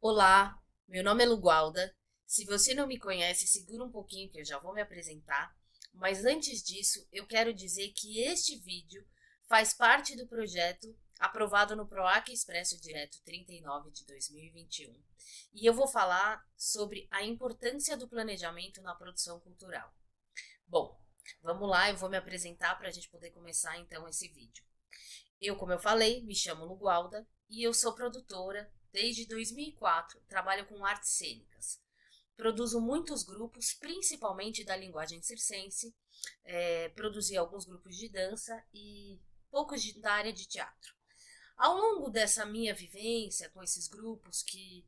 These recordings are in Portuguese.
Olá, meu nome é Lugualda. Se você não me conhece, segura um pouquinho que eu já vou me apresentar. Mas antes disso, eu quero dizer que este vídeo faz parte do projeto aprovado no PROAC Expresso Direto 39 de 2021. E eu vou falar sobre a importância do planejamento na produção cultural. Bom, vamos lá, eu vou me apresentar para a gente poder começar então esse vídeo. Eu, como eu falei, me chamo Lugualda e eu sou produtora desde 2004. Trabalho com artes cênicas. Produzo muitos grupos, principalmente da linguagem circense. Produzi alguns grupos de dança e poucos da área de teatro. Ao longo dessa minha vivência com esses grupos, que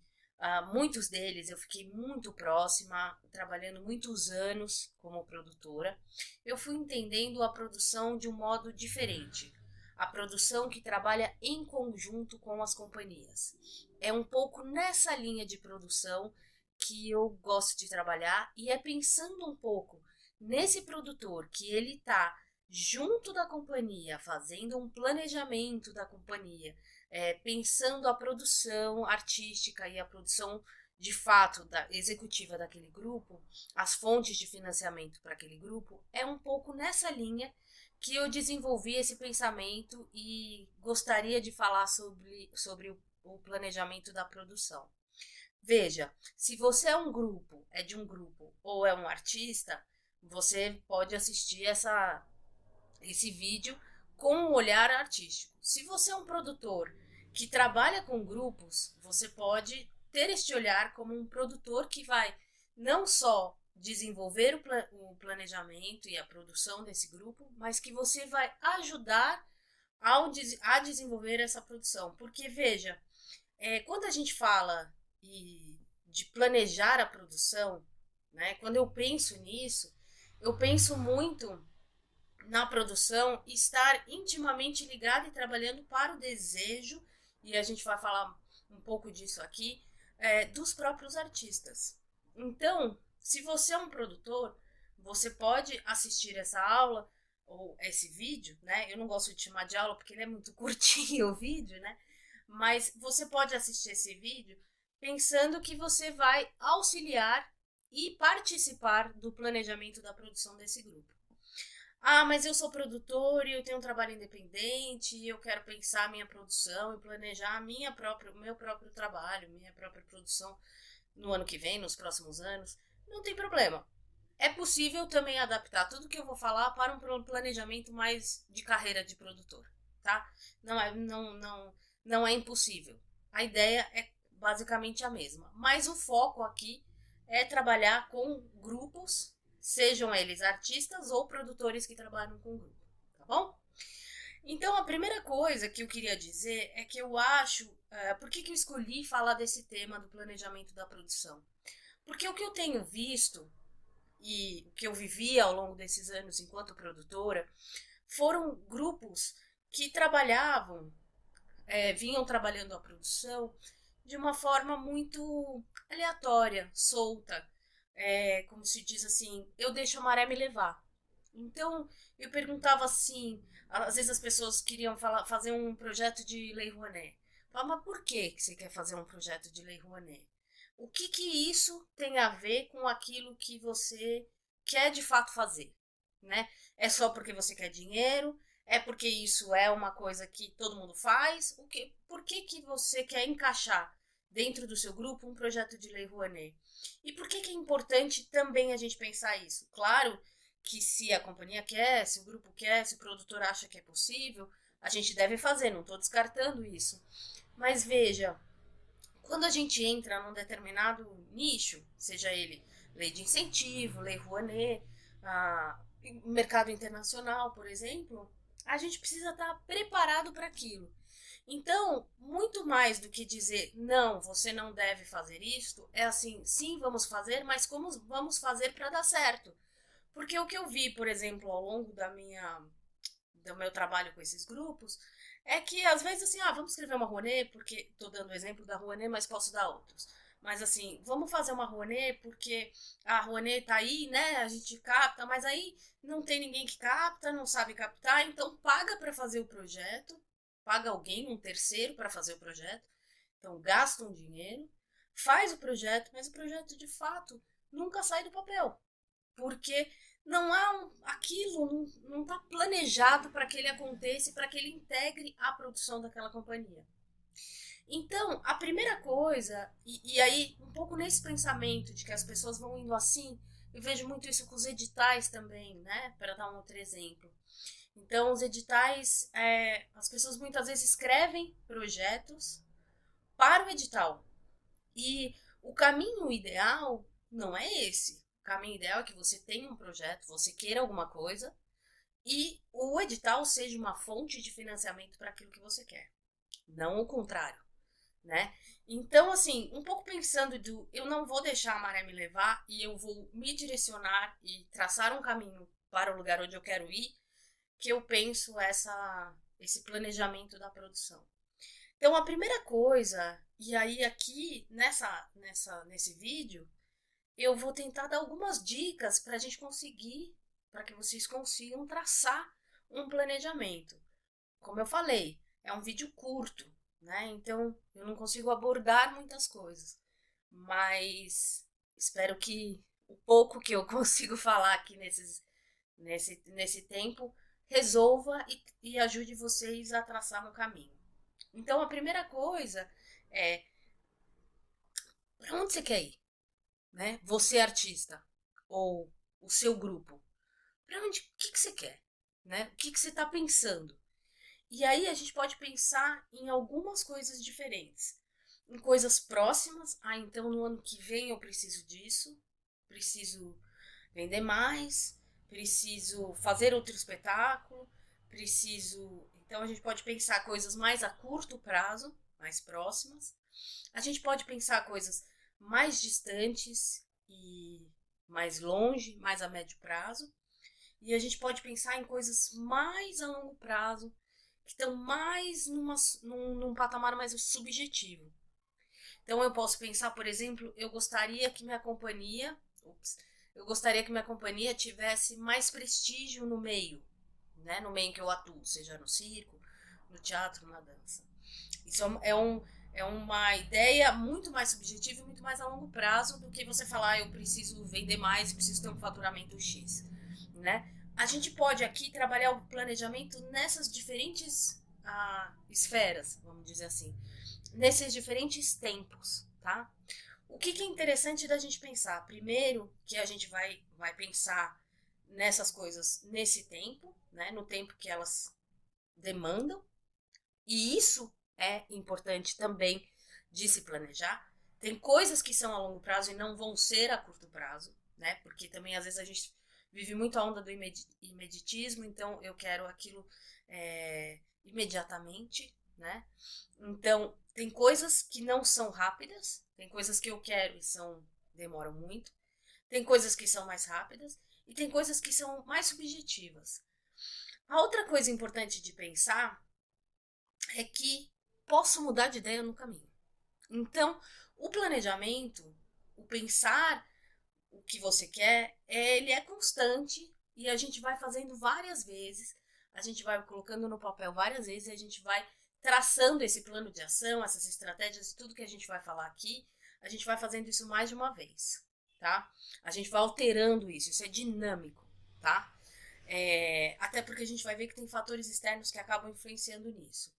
muitos deles eu fiquei muito próxima, trabalhando muitos anos como produtora, eu fui entendendo a produção de um modo diferente. A produção que trabalha em conjunto com as companhias. É um pouco nessa linha de produção que eu gosto de trabalhar e é pensando um pouco nesse produtor que ele está junto da companhia, fazendo um planejamento da companhia, pensando a produção artística e a produção de fato da executiva daquele grupo, as fontes de financiamento para aquele grupo, é um pouco nessa linha que eu desenvolvi esse pensamento e gostaria de falar sobre o planejamento da produção. Veja, se você é um grupo, é de um grupo ou é um artista, você pode assistir esse vídeo com um olhar artístico. Se você é um produtor que trabalha com grupos, você pode ter este olhar como um produtor que vai não só desenvolver o planejamento e a produção desse grupo, mas que você vai ajudar a desenvolver essa produção. Porque, veja, quando a gente fala de planejar a produção, né, quando eu penso nisso, eu penso muito na produção estar intimamente ligado e trabalhando para o desejo, e a gente vai falar um pouco disso aqui, dos próprios artistas. Então, se você é um produtor, você pode assistir essa aula ou esse vídeo, né? Eu não gosto de chamar de aula porque ele é muito curtinho o vídeo, né? Mas você pode assistir esse vídeo pensando que você vai auxiliar e participar do planejamento da produção desse grupo. Ah, mas eu sou produtor e eu tenho um trabalho independente e eu quero pensar a minha produção e planejar o meu próprio trabalho, minha própria produção no ano que vem, nos próximos anos. Não tem problema. É possível também adaptar tudo que eu vou falar para um planejamento mais de carreira de produtor, tá? Não é impossível. A ideia é basicamente a mesma, mas o foco aqui é trabalhar com grupos, sejam eles artistas ou produtores que trabalham com grupo, tá bom? Então, a primeira coisa que eu queria dizer é que eu acho. Por que eu escolhi falar desse tema do planejamento da produção? Porque o que eu tenho visto e o que eu vivi ao longo desses anos enquanto produtora foram grupos que vinham trabalhando a produção de uma forma muito aleatória, solta. Como se diz assim, eu deixo a maré me levar. Então, eu perguntava assim, às vezes as pessoas queriam fazer um projeto de Lei Rouanet. Falava, mas por que você quer fazer um projeto de Lei Rouanet? O que isso tem a ver com aquilo que você quer de fato fazer, né? É só porque você quer dinheiro? É porque isso é uma coisa que todo mundo faz? Por que você quer encaixar dentro do seu grupo um projeto de Lei Rouanet? E por que é importante também a gente pensar isso? Claro que se a companhia quer, se o grupo quer, se o produtor acha que é possível, a gente deve fazer, não estou descartando isso. Mas veja, quando a gente entra num determinado nicho, seja ele lei de incentivo, lei Rouanet, mercado internacional, por exemplo, a gente precisa estar preparado para aquilo. Então, muito mais do que dizer não, você não deve fazer isto, é assim, sim, vamos fazer, mas como vamos fazer para dar certo? Porque o que eu vi, por exemplo, ao longo do meu trabalho com esses grupos, é que às vezes assim, vamos escrever uma Rouanet, porque estou dando o exemplo da Rouanet, mas posso dar outros. Mas assim, vamos fazer uma Rouanet porque a Rouanet tá aí, né? A gente capta, mas aí não tem ninguém que capta, não sabe captar, então paga para fazer o projeto, paga alguém, um terceiro para fazer o projeto. Então gasta um dinheiro. faz o projeto, mas o projeto de fato nunca sai do papel, porque não há aquilo não está planejado para que ele aconteça, para que ele integre a produção daquela companhia. Então, a primeira coisa, e aí um pouco nesse pensamento de que as pessoas vão indo assim, eu vejo muito isso com os editais também, né? Para dar um outro exemplo. Então, os editais, as pessoas muitas vezes escrevem projetos para o edital. E o caminho ideal não é esse. O caminho ideal é que você tenha um projeto, você queira alguma coisa e o edital seja uma fonte de financiamento para aquilo que você quer. Não o contrário, né? Então, assim, um pouco pensando eu não vou deixar a maré me levar e eu vou me direcionar e traçar um caminho para o lugar onde eu quero ir, que eu penso esse planejamento da produção. Então, a primeira coisa, e aí aqui nesse vídeo, eu vou tentar dar algumas dicas para a gente conseguir, para que vocês consigam traçar um planejamento. Como eu falei, é um vídeo curto, né? Então, eu não consigo abordar muitas coisas, mas espero que o pouco que eu consigo falar aqui nesse tempo resolva e ajude vocês a traçar um caminho. Então, a primeira coisa é para onde você quer ir, né? Você artista ou o seu grupo, para onde? O que você quer, né? O que você está pensando? E aí a gente pode pensar em algumas coisas diferentes, em coisas próximas. Ah, então no ano que vem eu preciso disso, preciso vender mais, preciso fazer outro espetáculo, preciso. Então a gente pode pensar coisas mais a curto prazo, mais próximas. A gente pode pensar coisas mais distantes e mais longe, mais a médio prazo. E a gente pode pensar em coisas mais a longo prazo, que estão mais num patamar mais subjetivo. Então eu posso pensar, por exemplo, eu gostaria que minha companhia tivesse mais prestígio no meio, né? No meio em que eu atuo, seja no circo, no teatro, na dança. Isso é uma ideia muito mais subjetiva e muito mais a longo prazo do que você falar, eu preciso vender mais, preciso ter um faturamento X, né? A gente pode aqui trabalhar o planejamento nessas diferentes esferas, vamos dizer assim, nesses diferentes tempos, tá? O que é interessante da gente pensar? Primeiro, que a gente vai pensar nessas coisas nesse tempo, né? No tempo que elas demandam, e isso é importante também de se planejar. Tem coisas que são a longo prazo e não vão ser a curto prazo, né? Porque também às vezes a gente vive muito a onda do imediatismo, então eu quero aquilo imediatamente, né? Então, tem coisas que não são rápidas, tem coisas que eu quero e demoram muito, tem coisas que são mais rápidas e tem coisas que são mais subjetivas. A outra coisa importante de pensar é que posso mudar de ideia no caminho. Então, o planejamento, o pensar o que você quer, ele é constante e a gente vai fazendo várias vezes, a gente vai colocando no papel várias vezes e a gente vai traçando esse plano de ação, essas estratégias e tudo que a gente vai falar aqui, a gente vai fazendo isso mais de uma vez, tá? A gente vai alterando isso é dinâmico, tá? Até porque a gente vai ver que tem fatores externos que acabam influenciando nisso.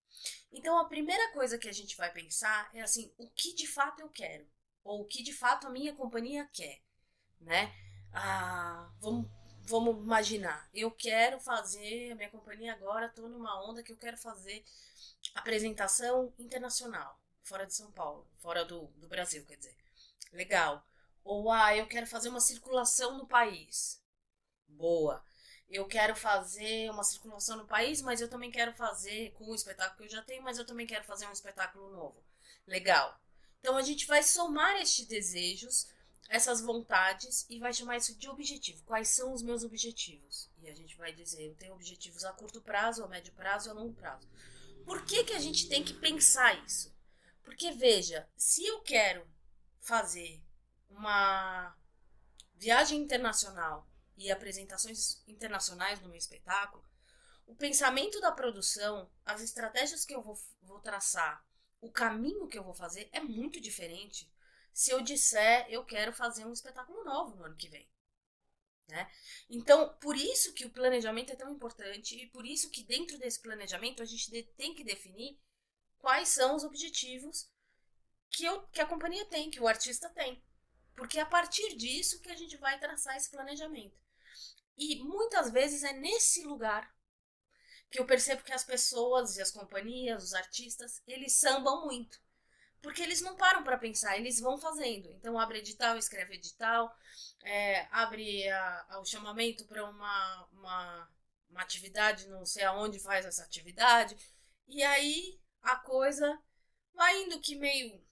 Então, a primeira coisa que a gente vai pensar é assim, o que de fato eu quero? Ou o que de fato a minha companhia quer, né? Vamos imaginar, eu quero fazer, a minha companhia agora, estou numa onda que eu quero fazer apresentação internacional, fora de São Paulo, fora do Brasil, quer dizer. Legal. Ou, eu quero fazer uma circulação no país. Boa. Eu quero fazer uma circulação no país, mas eu também quero fazer com o espetáculo que eu já tenho, mas eu também quero fazer um espetáculo novo. Legal. Então a gente vai somar estes desejos, essas vontades e vai chamar isso de objetivo. Quais são os meus objetivos? E a gente vai dizer, eu tenho objetivos a curto prazo, a médio prazo e a longo prazo. Por que a gente tem que pensar isso? Porque veja, se eu quero fazer uma viagem internacional e apresentações internacionais no meu espetáculo, o pensamento da produção, as estratégias que eu vou traçar, o caminho que eu vou fazer é muito diferente se eu disser eu quero fazer um espetáculo novo no ano que vem, né? Então, por isso que o planejamento é tão importante e por isso que dentro desse planejamento a gente tem que definir quais são os objetivos que a companhia tem, que o artista tem. Porque é a partir disso que a gente vai traçar esse planejamento. E muitas vezes é nesse lugar que eu percebo que as pessoas e as companhias, os artistas, eles sambam muito. Porque eles não param para pensar, eles vão fazendo. Então abre edital, escreve edital, abre o chamamento para uma atividade, não sei aonde faz essa atividade. E aí a coisa vai indo que meio,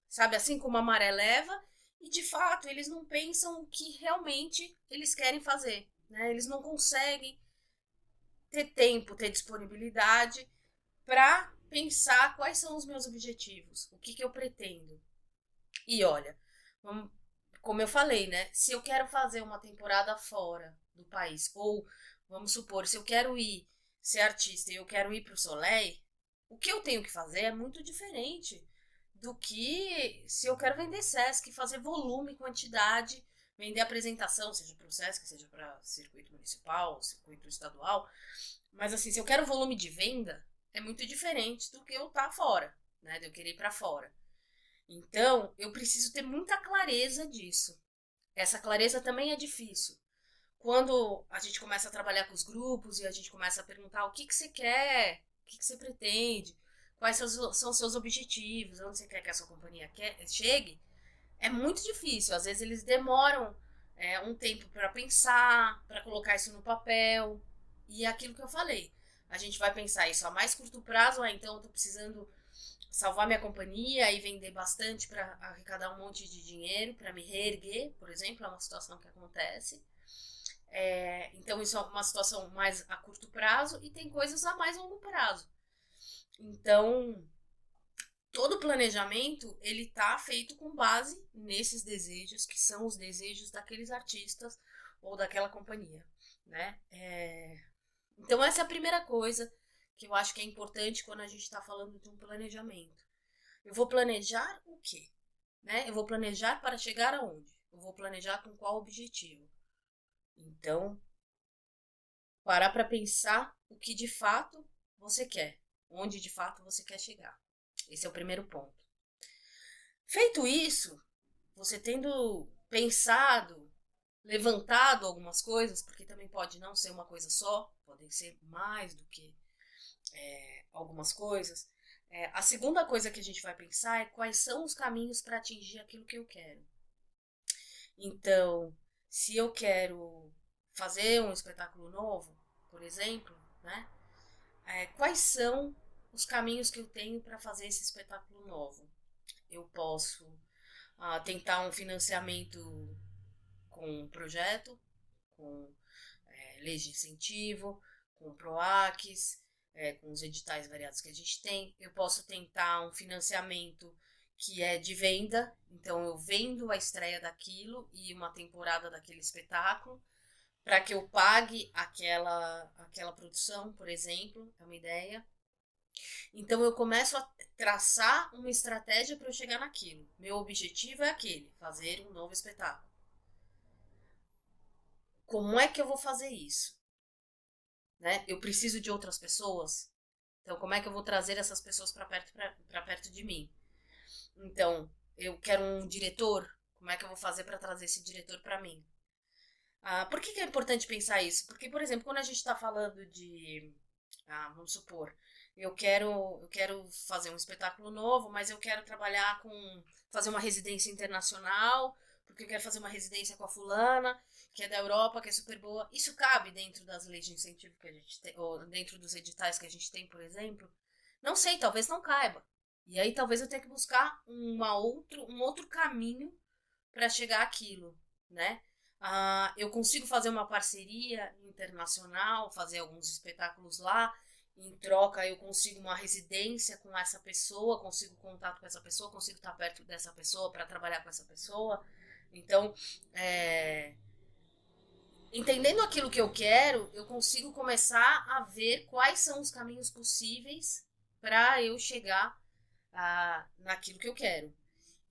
sabe, assim como a maré leva, e de fato eles não pensam o que realmente eles querem fazer, né? Eles não conseguem ter tempo, ter disponibilidade para pensar quais são os meus objetivos, o que eu pretendo. E olha, como eu falei, né? Se eu quero fazer uma temporada fora do país, ou vamos supor, se eu quero ir ser artista e eu quero ir para o Soleil, o que eu tenho que fazer é muito diferente do que se eu quero vender Sesc, fazer volume, quantidade, vender apresentação, seja para o Sesc, seja para circuito municipal, circuito estadual. Mas assim, se eu quero volume de venda, é muito diferente do que eu estar fora, né? De eu querer ir para fora. Então, eu preciso ter muita clareza disso. Essa clareza também é difícil. Quando a gente começa a trabalhar com os grupos e a gente começa a perguntar o que você quer, o que você pretende, quais são os seus objetivos, onde você quer que a sua companhia chegue, é muito difícil. Às vezes eles demoram um tempo para pensar, para colocar isso no papel. E é aquilo que eu falei. A gente vai pensar isso a mais curto prazo, então eu tô precisando salvar minha companhia e vender bastante para arrecadar um monte de dinheiro, para me reerguer, por exemplo, é uma situação que acontece. Então isso é uma situação mais a curto prazo e tem coisas a mais longo prazo. Então, todo planejamento ele tá feito com base nesses desejos, que são os desejos daqueles artistas ou daquela companhia, né? Então essa é a primeira coisa que eu acho que é importante quando a gente está falando de um planejamento. Eu vou planejar o quê? Né? Eu vou planejar para chegar aonde? Eu vou planejar com qual objetivo? Então, parar para pensar o que de fato você quer, onde de fato você quer chegar. Esse é o primeiro ponto. Feito isso, você tendo pensado, levantado algumas coisas, porque também pode não ser uma coisa só, podem ser mais do que algumas coisas. A segunda coisa que a gente vai pensar é quais são os caminhos para atingir aquilo que eu quero. Então, se eu quero fazer um espetáculo novo, por exemplo, né? Quais são os caminhos que eu tenho para fazer esse espetáculo novo? Eu posso tentar um financiamento com um projeto, com leis de incentivo, com o PROACs, com os editais variados que a gente tem. Eu posso tentar um financiamento que é de venda, então eu vendo a estreia daquilo e uma temporada daquele espetáculo, para que eu pague aquela produção, por exemplo, é uma ideia. Então eu começo a traçar uma estratégia para eu chegar naquilo. Meu objetivo é aquele, fazer um novo espetáculo. Como é que eu vou fazer isso? Né? Eu preciso de outras pessoas. Então, como é que eu vou trazer essas pessoas para perto de mim? Então, eu quero um diretor. Como é que eu vou fazer para trazer esse diretor para mim? Por que é importante pensar isso? Porque, por exemplo, quando a gente está falando de, vamos supor, eu quero fazer um espetáculo novo, mas eu quero trabalhar fazer uma residência internacional, porque eu quero fazer uma residência com a fulana, que é da Europa, que é super boa. Isso cabe dentro das leis de incentivo que a gente tem, ou dentro dos editais que a gente tem, por exemplo? Não sei, talvez não caiba. E aí talvez eu tenha que buscar um outro caminho para chegar àquilo, né? Eu consigo fazer uma parceria internacional, fazer alguns espetáculos lá. Em troca, eu consigo uma residência com essa pessoa, consigo contato com essa pessoa, consigo estar perto dessa pessoa para trabalhar com essa pessoa. Então, entendendo aquilo que eu quero, eu consigo começar a ver quais são os caminhos possíveis para eu chegar naquilo que eu quero.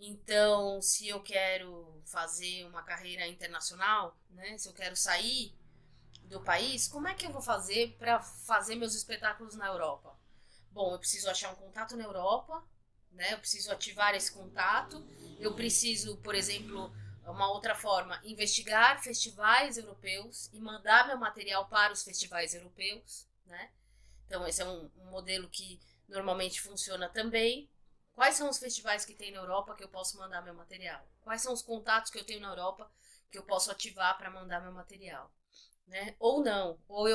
Então, se eu quero fazer uma carreira internacional, né, se eu quero sair do país, como é que eu vou fazer para fazer meus espetáculos na Europa? Bom, eu preciso achar um contato na Europa, né? Eu preciso ativar esse contato. Eu preciso, por exemplo, uma outra forma, investigar festivais europeus e mandar meu material para os festivais europeus, né? Então, esse é um modelo que normalmente funciona também. Quais são os festivais que tem na Europa que eu posso mandar meu material? Quais são os contatos que eu tenho na Europa que eu posso ativar para mandar meu material? Né? Ou não, ou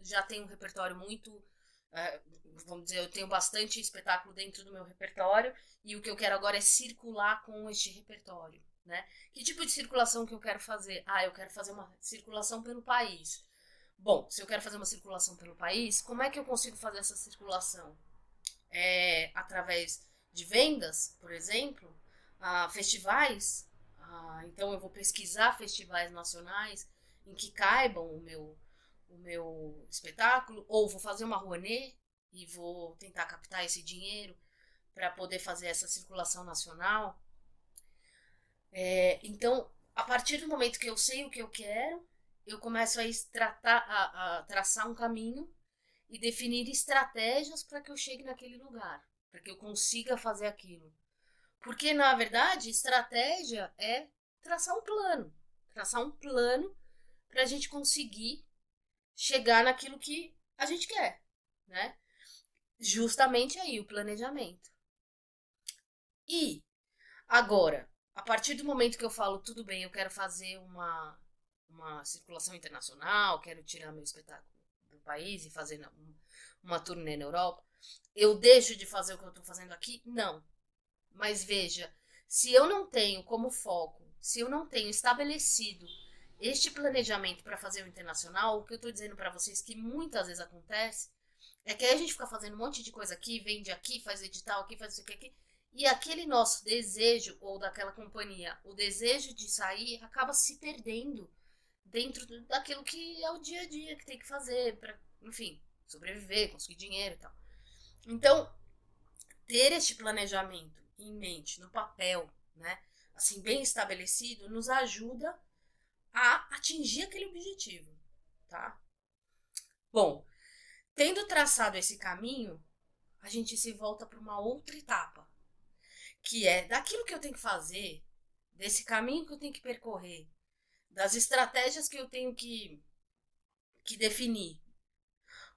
já tenho um repertório muito, vamos dizer, eu tenho bastante espetáculo dentro do meu repertório e o que eu quero agora é circular com este repertório, né? Que tipo de circulação que eu quero fazer? Ah, eu quero fazer uma circulação pelo país. Bom, se eu quero fazer uma circulação pelo país, como é que eu consigo fazer essa circulação? Através de vendas, por exemplo, festivais. Então eu vou pesquisar festivais nacionais em que caibam o meu espetáculo, ou vou fazer uma Rouanet e vou tentar captar esse dinheiro para poder fazer essa circulação nacional. Então, a partir do momento que eu sei o que eu quero, eu começo a traçar um caminho e definir estratégias para que eu chegue naquele lugar, para que eu consiga fazer aquilo. Porque, na verdade, estratégia é traçar um plano para a gente conseguir chegar naquilo que a gente quer, né? Justamente aí, o planejamento. E, agora, a partir do momento que eu falo, tudo bem, eu quero fazer uma circulação internacional, quero tirar meu espetáculo do país e fazer uma turnê na Europa, eu deixo de fazer o que eu estou fazendo aqui? Não. Mas veja, se eu não tenho como foco, se eu não tenho estabelecido este planejamento para fazer o internacional, o que eu estou dizendo para vocês que muitas vezes acontece é que aí a gente fica fazendo um monte de coisa aqui, vende aqui, faz edital aqui, faz isso aqui, e aquele nosso desejo, ou daquela companhia, o desejo de sair, acaba se perdendo dentro daquilo que é o dia a dia que tem que fazer para, enfim, sobreviver, conseguir dinheiro e tal. Então, ter este planejamento em mente, no papel, né, assim, bem estabelecido, nos ajuda a atingir aquele objetivo, tá? Bom, tendo traçado esse caminho, a gente se volta para uma outra etapa, que é daquilo que eu tenho que fazer, desse caminho que eu tenho que percorrer, das estratégias que eu tenho que definir.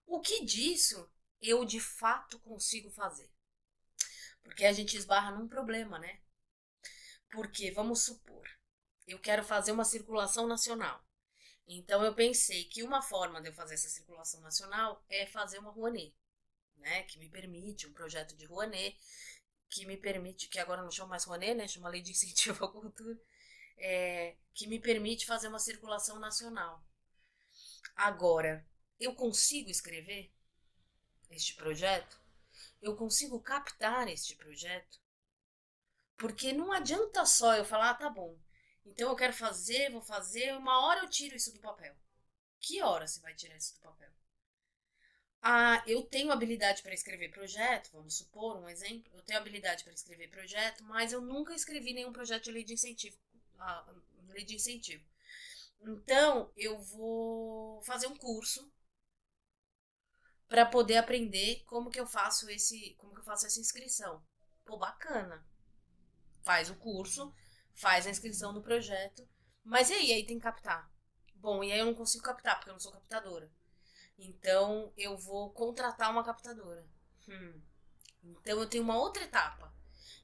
O que disso eu de fato consigo fazer? Porque a gente esbarra num problema, né? Porque, vamos supor, eu quero fazer uma circulação nacional. Então eu pensei que uma forma de eu fazer essa circulação nacional é fazer uma Rouanet, né? Que me permite, um projeto de Rouanet, que me permite, que agora não chama mais Rouanet, né? Chama Lei de Incentivo à Cultura, que me permite fazer uma circulação nacional. Agora, eu consigo escrever este projeto? Eu consigo captar este projeto? Porque não adianta só eu falar, tá bom, então eu quero fazer, vou fazer, uma hora eu tiro isso do papel. Que hora você vai tirar isso do papel? Eu tenho habilidade para escrever projeto, vamos supor um exemplo. Eu tenho habilidade para escrever projeto, mas eu nunca escrevi nenhum projeto de lei de incentivo. Lei de incentivo. Então, eu vou fazer um curso para poder aprender como que eu faço essa inscrição. Pô, bacana. Faz o curso, faz a inscrição do projeto, mas e aí tem que captar. Bom, e aí eu não consigo captar porque eu não sou captadora. Então eu vou contratar uma captadora. Então eu tenho uma outra etapa.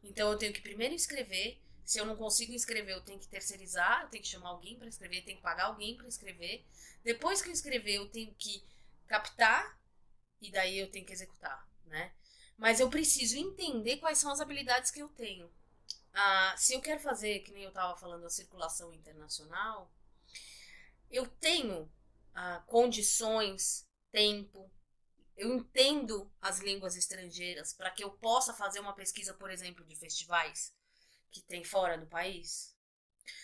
Então eu tenho que primeiro escrever. Se eu não consigo escrever, eu tenho que terceirizar, eu tenho que chamar alguém para escrever, eu tenho que pagar alguém para escrever. Depois que eu escrever, eu tenho que captar e daí eu tenho que executar, né? Mas eu preciso entender quais são as habilidades que eu tenho. Se eu quero fazer, que nem eu estava falando, a circulação internacional, eu tenho condições, tempo, eu entendo as línguas estrangeiras para que eu possa fazer uma pesquisa, por exemplo, de festivais que tem fora do país.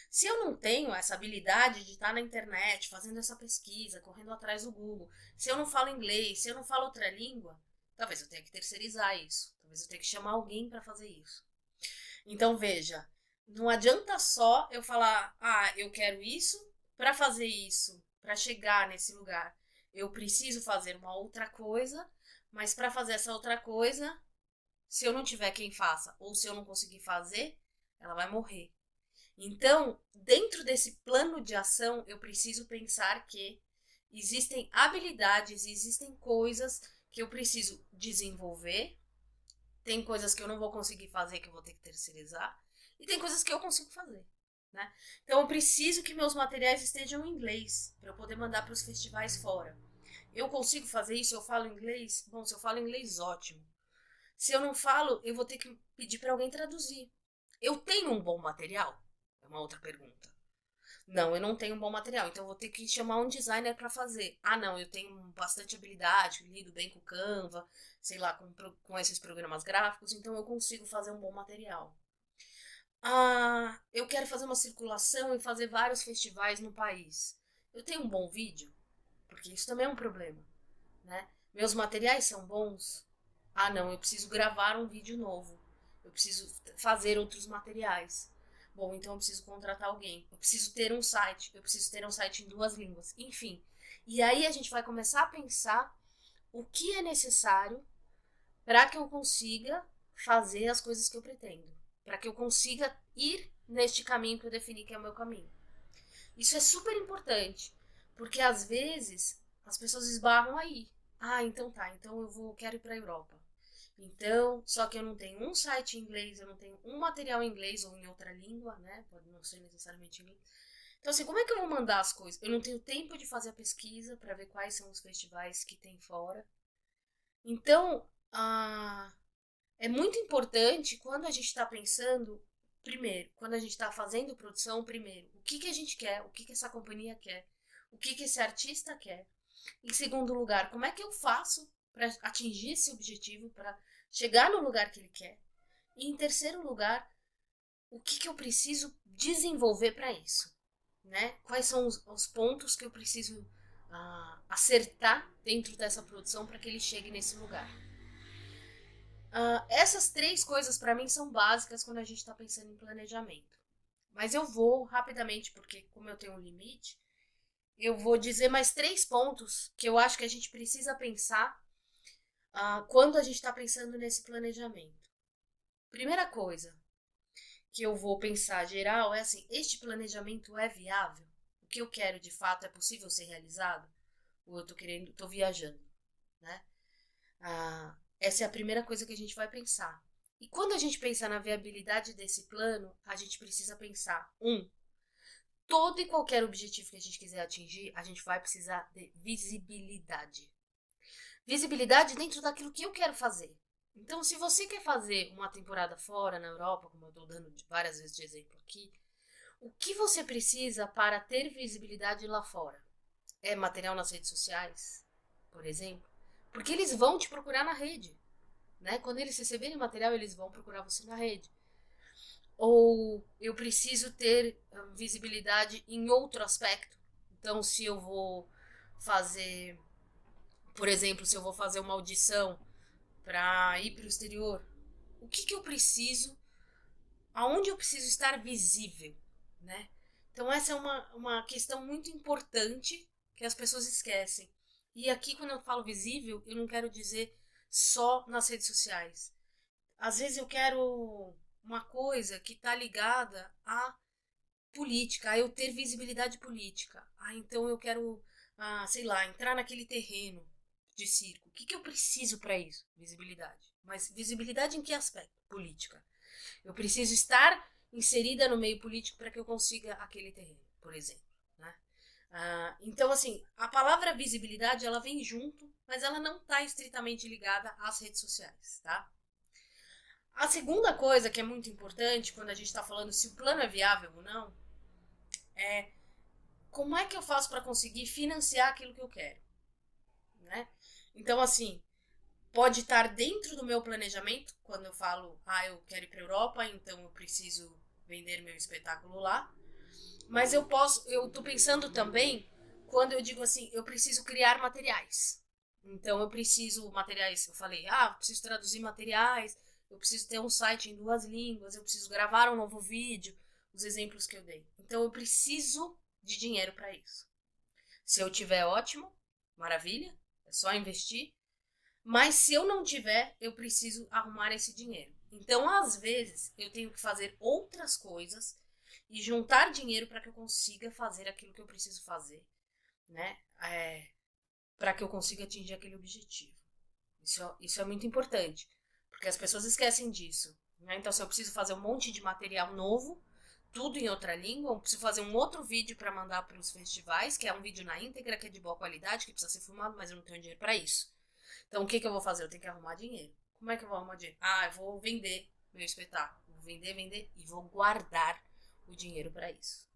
Se eu não tenho essa habilidade de estar na internet, fazendo essa pesquisa, correndo atrás do Google, se eu não falo inglês, se eu não falo outra língua, talvez eu tenha que terceirizar isso. Talvez eu tenha que chamar alguém para fazer isso. Então, veja, não adianta só eu falar, eu quero isso, para fazer isso, para chegar nesse lugar, eu preciso fazer uma outra coisa, mas para fazer essa outra coisa, se eu não tiver quem faça, ou se eu não conseguir fazer, ela vai morrer. Então, dentro desse plano de ação, eu preciso pensar que existem habilidades, existem coisas que eu preciso desenvolver, tem coisas que eu não vou conseguir fazer que eu vou ter que terceirizar, e tem coisas que eu consigo fazer. Né? Então, eu preciso que meus materiais estejam em inglês para eu poder mandar para os festivais fora. Eu consigo fazer isso? Eu falo inglês? Bom, se eu falo inglês, ótimo. Se eu não falo, eu vou ter que pedir para alguém traduzir. Eu tenho um bom material? É uma outra pergunta. Não, eu não tenho um bom material, então eu vou ter que chamar um designer para fazer. Ah, não, eu tenho bastante habilidade, lido bem com o Canva, sei lá, com esses programas gráficos, então eu consigo fazer um bom material. Ah, eu quero fazer uma circulação e fazer vários festivais no país. Eu tenho um bom vídeo? Porque isso também é um problema, né? Meus materiais são bons? Ah, não, eu preciso gravar um vídeo novo. Eu preciso fazer outros materiais. Bom, então eu preciso contratar alguém. Eu preciso ter um site. Eu preciso ter um site em 2 línguas. Enfim. E aí a gente vai começar a pensar o que é necessário para que eu consiga fazer as coisas que eu pretendo. Para que eu consiga ir neste caminho que eu defini que é o meu caminho. Isso é super importante, porque às vezes as pessoas esbarram aí. Ah, então tá, então quero ir para a Europa. Então, só que eu não tenho um site em inglês, eu não tenho um material em inglês ou em outra língua, né? Pode não ser necessariamente em inglês. Então, assim, como é que eu vou mandar as coisas? Eu não tenho tempo de fazer a pesquisa para ver quais são os festivais que tem fora. Então, é muito importante quando a gente está pensando, primeiro, quando a gente está fazendo produção, primeiro, o que a gente quer, o que essa companhia quer, o que esse artista quer. Em segundo lugar, como é que eu faço para atingir esse objetivo, para chegar no lugar que ele quer. E em terceiro lugar, o que eu preciso desenvolver para isso. Né? Quais são os pontos que eu preciso acertar dentro dessa produção para que ele chegue nesse lugar. Essas 3 coisas para mim são básicas quando a gente está pensando em planejamento. Mas eu vou rapidamente, porque como eu tenho um limite, eu vou dizer mais 3 pontos que eu acho que a gente precisa pensar quando a gente está pensando nesse planejamento. Primeira coisa que eu vou pensar geral é assim: este planejamento é viável? O que eu quero de fato é possível ser realizado? Ou eu tô viajando, né? Essa é a primeira coisa que a gente vai pensar. E quando a gente pensa na viabilidade desse plano, a gente precisa pensar, todo e qualquer objetivo que a gente quiser atingir, a gente vai precisar de visibilidade. Visibilidade dentro daquilo que eu quero fazer. Então, se você quer fazer uma temporada fora, na Europa, como eu estou dando várias vezes de exemplo aqui, o que você precisa para ter visibilidade lá fora? É material nas redes sociais, por exemplo? Porque eles vão te procurar na rede. Né? Quando eles receberem o material, eles vão procurar você na rede. Ou eu preciso ter visibilidade em outro aspecto. Então, se eu vou fazer, por exemplo, se eu vou fazer uma audição para ir para o exterior, o que eu preciso, aonde eu preciso estar visível, né? Então, essa é uma questão muito importante que as pessoas esquecem. E aqui, quando eu falo visível, eu não quero dizer só nas redes sociais. Às vezes eu quero uma coisa que está ligada à política, a eu ter visibilidade política. Então eu quero, sei lá, entrar naquele terreno de circo. O que eu preciso para isso? Visibilidade. Mas visibilidade em que aspecto? Política. Eu preciso estar inserida no meio político para que eu consiga aquele terreno, por exemplo. Né? Então, assim, a palavra visibilidade ela vem junto, mas ela não está estritamente ligada às redes sociais, tá? A segunda coisa que é muito importante quando a gente está falando se o plano é viável ou não é como é que eu faço para conseguir financiar aquilo que eu quero, né? Então, assim, pode estar dentro do meu planejamento quando eu falo, eu quero ir para a Europa, então eu preciso vender meu espetáculo lá. Mas eu tô pensando também quando eu digo assim, eu preciso criar materiais. Então eu preciso materiais, eu falei, preciso traduzir materiais, eu preciso ter um site em 2 línguas, eu preciso gravar um novo vídeo, os exemplos que eu dei. Então eu preciso de dinheiro para isso. Se eu tiver, ótimo, maravilha, é só investir. Mas se eu não tiver, eu preciso arrumar esse dinheiro. Então, às vezes, eu tenho que fazer outras coisas e juntar dinheiro para que eu consiga fazer aquilo que eu preciso fazer, né? Para que eu consiga atingir aquele objetivo. Isso é muito importante, porque as pessoas esquecem disso, né? Então, se eu preciso fazer um monte de material novo, tudo em outra língua, eu preciso fazer um outro vídeo para mandar para os festivais, que é um vídeo na íntegra, que é de boa qualidade, que precisa ser filmado, mas eu não tenho dinheiro para isso. Então, o que eu vou fazer? Eu tenho que arrumar dinheiro. Como é que eu vou arrumar dinheiro? Eu vou vender meu espetáculo. Vou vender e vou guardar o dinheiro para isso,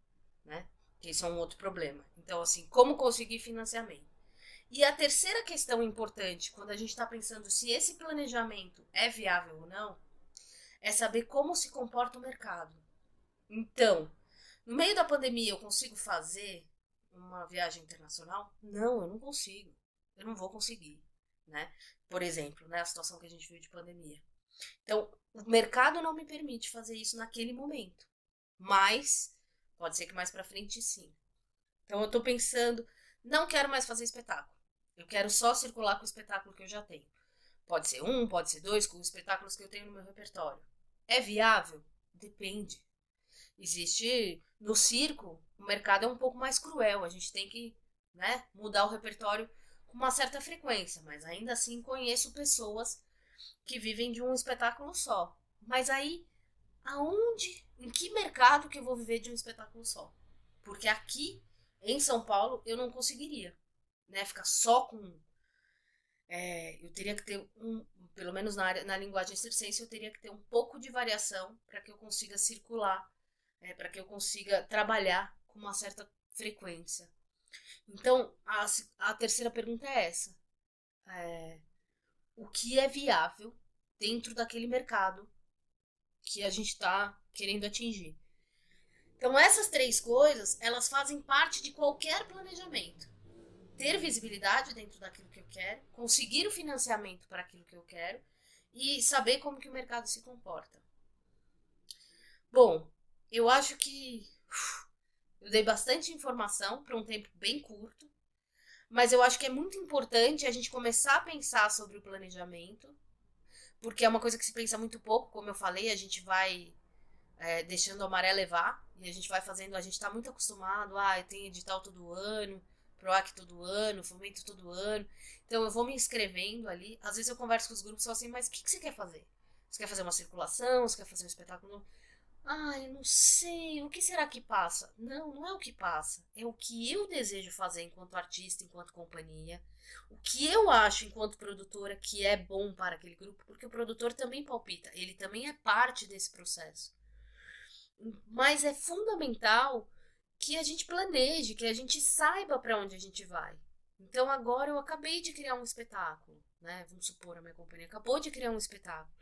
né? Que isso é um outro problema. Então, assim, como conseguir financiamento? E a terceira questão importante, quando a gente está pensando se esse planejamento é viável ou não, é saber como se comporta o mercado. Então, no meio da pandemia, eu consigo fazer uma viagem internacional? Não, eu não consigo. Eu não vou conseguir, né? Por exemplo, né, a situação que a gente viu de pandemia. Então, o mercado não me permite fazer isso naquele momento. Mas pode ser que mais para frente sim. Então, eu tô pensando, não quero mais fazer espetáculo. Eu quero só circular com o espetáculo que eu já tenho. Pode ser um, pode ser dois, com os espetáculos que eu tenho no meu repertório. É viável? Depende. Existe no circo, o mercado é um pouco mais cruel. A gente tem que, né, mudar o repertório com uma certa frequência, mas ainda assim conheço pessoas que vivem de um espetáculo só. Mas aí, aonde, em que mercado que eu vou viver de um espetáculo só? Porque aqui em São Paulo eu não conseguiria, né, ficar só com um. Eu teria que ter pelo menos na linguagem circense, eu teria que ter um pouco de variação para que eu consiga circular, para que eu consiga trabalhar com uma certa frequência. Então, a terceira pergunta é essa. O que é viável dentro daquele mercado que a gente está querendo atingir? Então, essas 3 coisas, elas fazem parte de qualquer planejamento. Ter visibilidade dentro daquilo que eu quero, conseguir o financiamento para aquilo que eu quero e saber como que o mercado se comporta. Bom, eu acho que eu dei bastante informação para um tempo bem curto, mas eu acho que é muito importante a gente começar a pensar sobre o planejamento, porque é uma coisa que se pensa muito pouco, como eu falei, a gente vai deixando a maré levar e a gente vai fazendo, a gente está muito acostumado, tem edital todo ano, PROAC todo ano, fomento todo ano, então eu vou me inscrevendo ali, às vezes eu converso com os grupos e falo assim, mas o que você quer fazer? Você quer fazer uma circulação? Você quer fazer um espetáculo? Eu não sei, o que será que passa? Não, não é o que passa, é o que eu desejo fazer enquanto artista, enquanto companhia, o que eu acho enquanto produtora que é bom para aquele grupo, porque o produtor também palpita, ele também é parte desse processo. Mas é fundamental que a gente planeje, que a gente saiba para onde a gente vai. Então agora eu acabei de criar um espetáculo, né? Vamos supor, a minha companhia acabou de criar um espetáculo.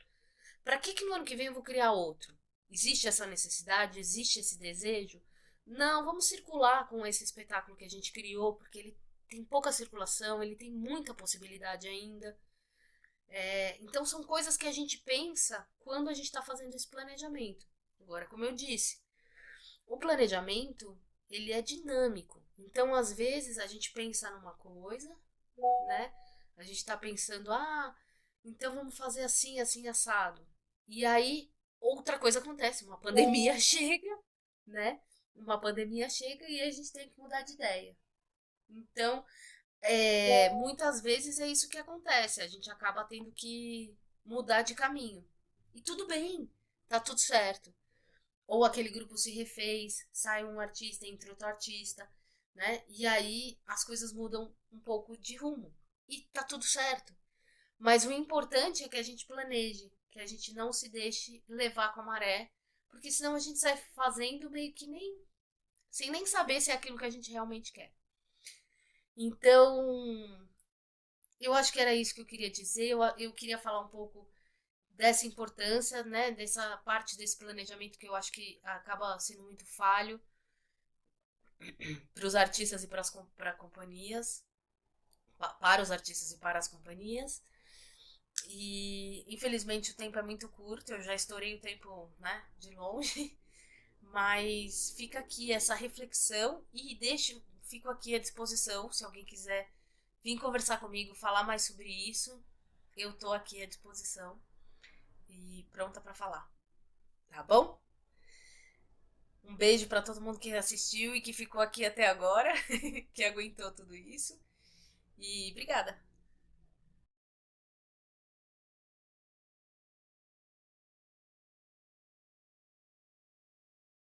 Para que no ano que vem eu vou criar outro? Existe essa necessidade? Existe esse desejo? Não, vamos circular com esse espetáculo que a gente criou, porque ele tem pouca circulação, ele tem muita possibilidade ainda. Então são coisas que a gente pensa quando a gente está fazendo esse planejamento. Agora, como eu disse, o planejamento ele é dinâmico. Então, às vezes, a gente pensa numa coisa, né? A gente está pensando, então vamos fazer assim, assim, assado. E aí, outra coisa acontece, uma pandemia chega, né? Uma pandemia chega e a gente tem que mudar de ideia. Então, muitas vezes é isso que acontece. A gente acaba tendo que mudar de caminho. E tudo bem, tá tudo certo. Ou aquele grupo se refez, sai um artista, entra outro artista, né? E aí as coisas mudam um pouco de rumo. E tá tudo certo. Mas o importante é que a gente planeje, que a gente não se deixe levar com a maré, porque senão a gente sai fazendo meio que sem nem saber se é aquilo que a gente realmente quer. Então, eu acho que era isso que eu queria dizer. Eu queria falar um pouco dessa importância, né, dessa parte desse planejamento que eu acho que acaba sendo muito falho para os artistas e para companhias, para os artistas e para as companhias. E infelizmente o tempo é muito curto, eu já estourei o tempo, né, de longe, mas fica aqui essa reflexão e fico aqui à disposição se alguém quiser vir conversar comigo, falar mais sobre isso, eu tô aqui à disposição e pronta para falar, tá bom? Um beijo para todo mundo que assistiu e que ficou aqui até agora, que aguentou tudo isso. E obrigada.